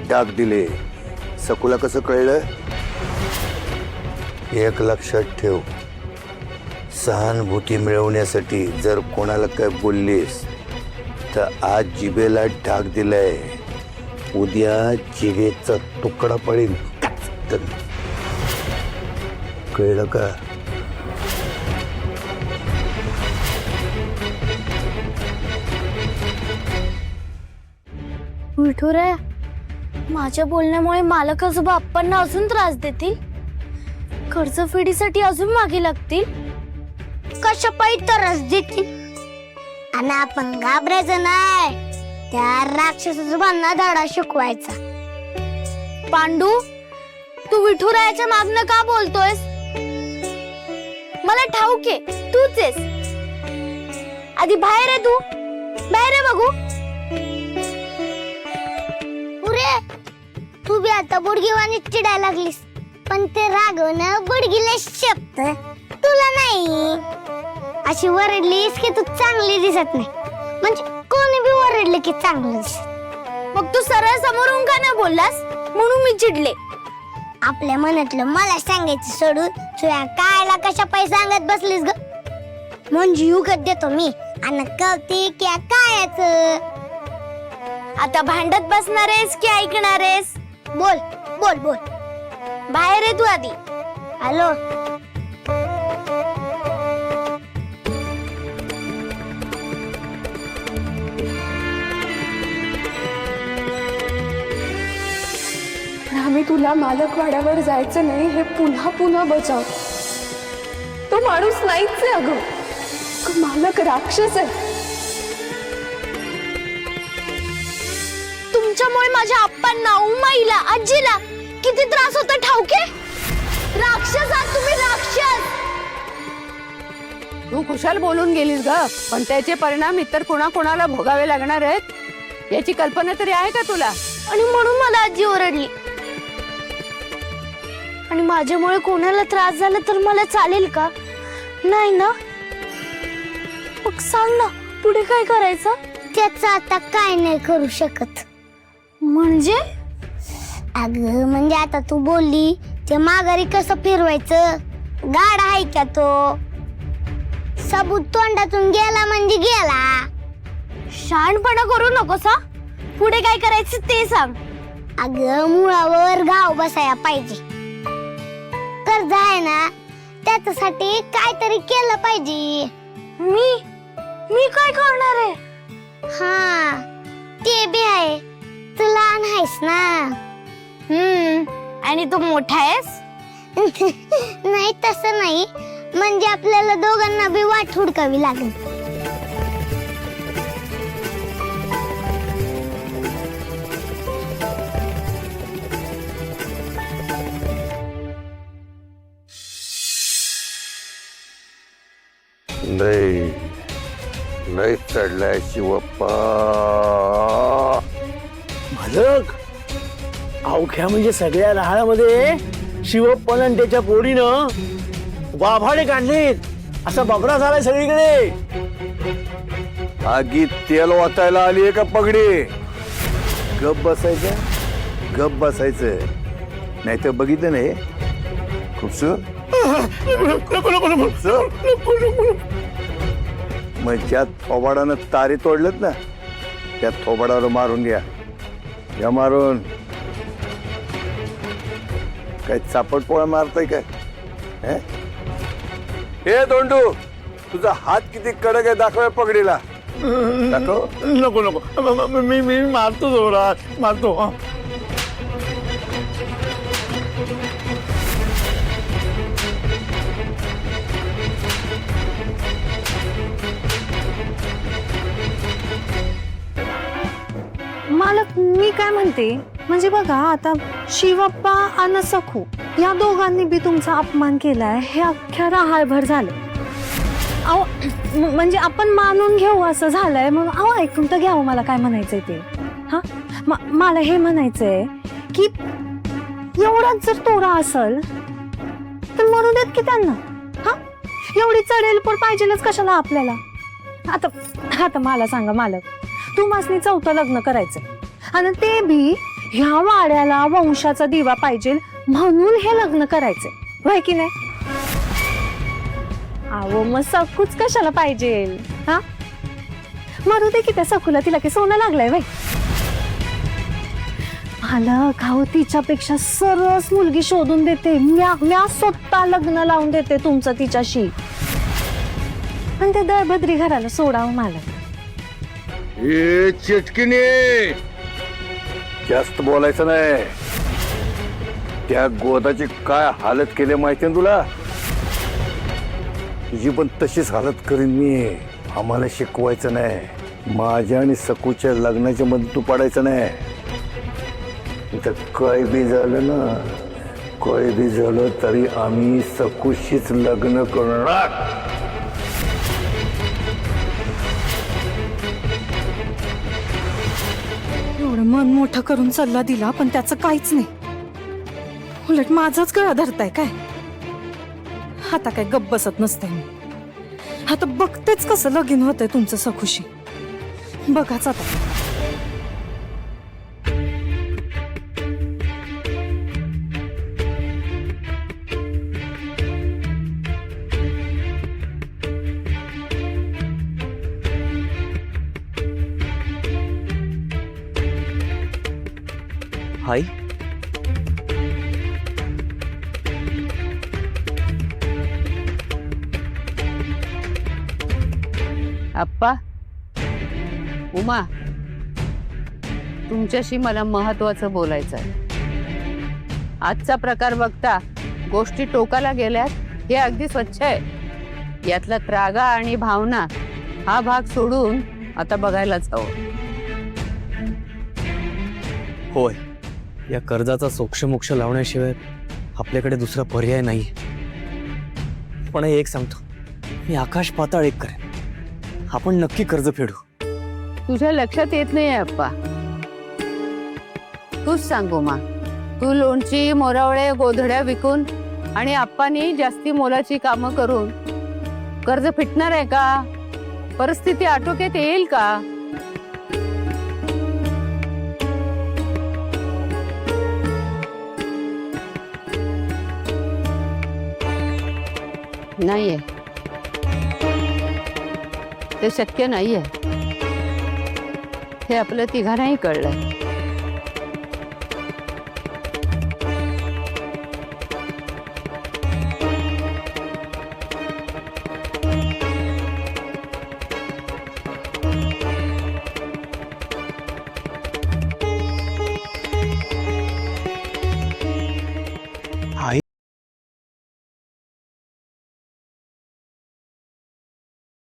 डाग दिले. सकुला कसं कळलं? एक लक्षात ठेव, सहानुभूती मिळवण्यासाठी जर कोणाला काय बोललीस तर आज जिभेला डाग दिलाय, उद्या जिभेचा तुकडा पडेल. कळलं का? विठुराया, माझ्या बोलण्यामुळे मालक आजोबा आप्पांना अजून त्रास देतील, कर्जफेडीसाठी अजून मागे लागतील, कशा पायी त्रास देतील. आणि आपण घाबरायचं नाही, त्या राक्षसांना धडा शिकवायचा. पांडू, तू विठुरायाच्या मागणं का बोलतोयस? मला ठाऊक आहे तूच आहेस. आधी बाहेर आहे, तू बाहेर आहे बघू. तू बी आता बुडगीवानी चिडायला लागलीस, पण ते रागवणं बुडगीला शब्द तुला नाही. अशी वरडलीस की तू चांगली दिसत नाही, म्हणजे कोणी बी वरडलं की चांगलं दिसत. मग तू सरळ समोरून का नाही बोललास म्हणून मी चिडले. आपल्या मनातलं मला सांगायचं सोडून तुझ्या कायला कशा पायी सांगत बसलीस ग? म्हणजे युगत देतो मी आणि कळते की कायच. आता भांडत बसणार आहेस की ऐकणार आहेस? बोल बोल बोल. बाहेर आहे तू आधी. हॅलो. आम्ही तुला मालकवाड्यावर जायचं नाही हे पुन्हा पुन्हा बजाव. तो माणूस नाहीच आहे अगं, तो मालक राक्षस आहे. तुमच्यामुळे माझ्या आप्पांना, उमाईला, आजीला किती त्रास होता ठाऊके? राक्षस आहात तुम्ही, राक्षस. तू कुशाल बोलून गेलीस ग, पण त्याचे परिणाम इतर कोणाकोणाला भोगावे लागणार आहेत याची कल्पना तरी आहे का तुला? आणि म्हणून मला आजी ओरडली. आणि माझ्यामुळे कोणाला त्रास झाला तर मला चालेल का? नाही ना. मग सांग ना, पुढे काय करायचं? त्याचं आता काय नाही करू शकत. म्हणजे? अगं म्हणजे आता तू बोलली ते माघारी कसं फिरवायचं? गाड आहे का तो? सबूत तोंडातून गेला म्हणजे गेला. शहाणपणा करू नकोस हा. पुढे काय करायचं ते सांग. अगं मुळावर घाव बसाया पाहिजे. कर्ज आहे ना, त्याच्यासाठी काहीतरी केलं पाहिजे. मी काय करणार आहे? हा ते बी आहे. तू लहान आहेस ना. आणि तू मोठा आहेस. नाही तसं नाही, म्हणजे आपल्याला दोघांना बी वाट हुडकावी लागेल. लय चढलाय शिवप्पा. मालक, अवघ्या म्हणजे सगळ्या राहाळामध्ये शिवप्पन त्याच्या पोरीनं वाभाडे काढलेत. असा बकरा झालाय सगळीकडे. आगीत तेल वाचायला आली आहे का पगडी? गप बसायचं, गप बसायचं. नाही तर बघितलं नाही खूपस मग ज्या थोबाडानं तारी तोडलत ना, त्या थोबाडावर मारून घ्या. या मारून. काय चापट पोळा मारताय काय? हे दोंडू, तुझा हात किती कडक आहे, दाखव पगडीला. दाखव. नको नको, मी मारतो जोरात मारतो. मालक, मी काय म्हणते, म्हणजे बघा आता शिवप्पा आणि सखू या दोघांनी बी तुमचा अपमान केलाय हे अख्ख्या राहाळभर झालं. अहो म्हणजे आपण मानून घेऊ असं झालंय, मग अहो ऐकून तर घ्यावं मला काय म्हणायचंय ते. हा मला हे म्हणायचंय की एवढाच जर तोडा असल तर मरू देत की त्यांना. हा एवढी चढेल पण पाहिजेलच कशाला आपल्याला? आता मला सांगा मालक, तुम्हासनी चौथं लग्न करायचंय आणि ते बी ह्या वाड्याला वंशाचा दिवा पाहिजे म्हणून हे लग्न करायचे होय की नाही? अहो मग सकूच कशाला पाहिजे? हा मारू दे की त्या सकूला, तिला की सोनं लागलंय बाई. मालक अहो तिच्यापेक्षा सरस मुलगी शोधून देते. म्या स्वतः लग्न लावून देते तुमचं तिच्याशी. पण ते दळभद्री घराला सोडावं मालक. ए चिटकिनी, जास्त बोलायचं नाही. त्या गोदाची काय हालत केली माहिती तुला? तुझी पण तशीच हालत करीन मी. आम्हाला शिकवायचं नाही. माझ्या आणि सकूच्या लग्नाच्या मध्ये तू पडायचं नाही. इथं काय बी झालं ना, काय बी झालं तरी आम्ही सकूशीच लग्न करणार. एवढं मन मोठं करून सल्ला दिला पण त्याचं काहीच नाही. उलट माझाच गळा धरताय काय? आता काय गप्प बसत नसते मी. आता बघतेच कसं लगीन होतंय तुमचं सखुशी. बघाच आता. हाय आप्पा, उमा, तुमच्याशी मला महत्वाचं बोलायचं आहे. आजचा प्रकार बघता गोष्टी टोकाला गेल्यात हे अगदी स्वच्छ आहे. यातला त्रागा आणि भावना हा भाग सोडून आता बघायलाच हवं. होय, या कर्जाचा सोक्षमोक्ष लावण्याशिवाय आपल्याकडे दुसरा पर्याय नाही. पण एक सांगतो, मी आकाश पाताळ एक करेन. आपण नक्की कर्ज फेडू. तुझ्या लक्षात येत नाही आप्पा. तूच सांग उमा, तू लोणची, मोरावळे, गोधड्या विकून आणि आप्पानी जास्ती मोलाची कामं करून कर्ज फिटणार आहे का? परिस्थिती आटोक्यात येईल का? नाहीये, ते शक्य नाहीये. हे आपल्या तिघांनाही कळलंय.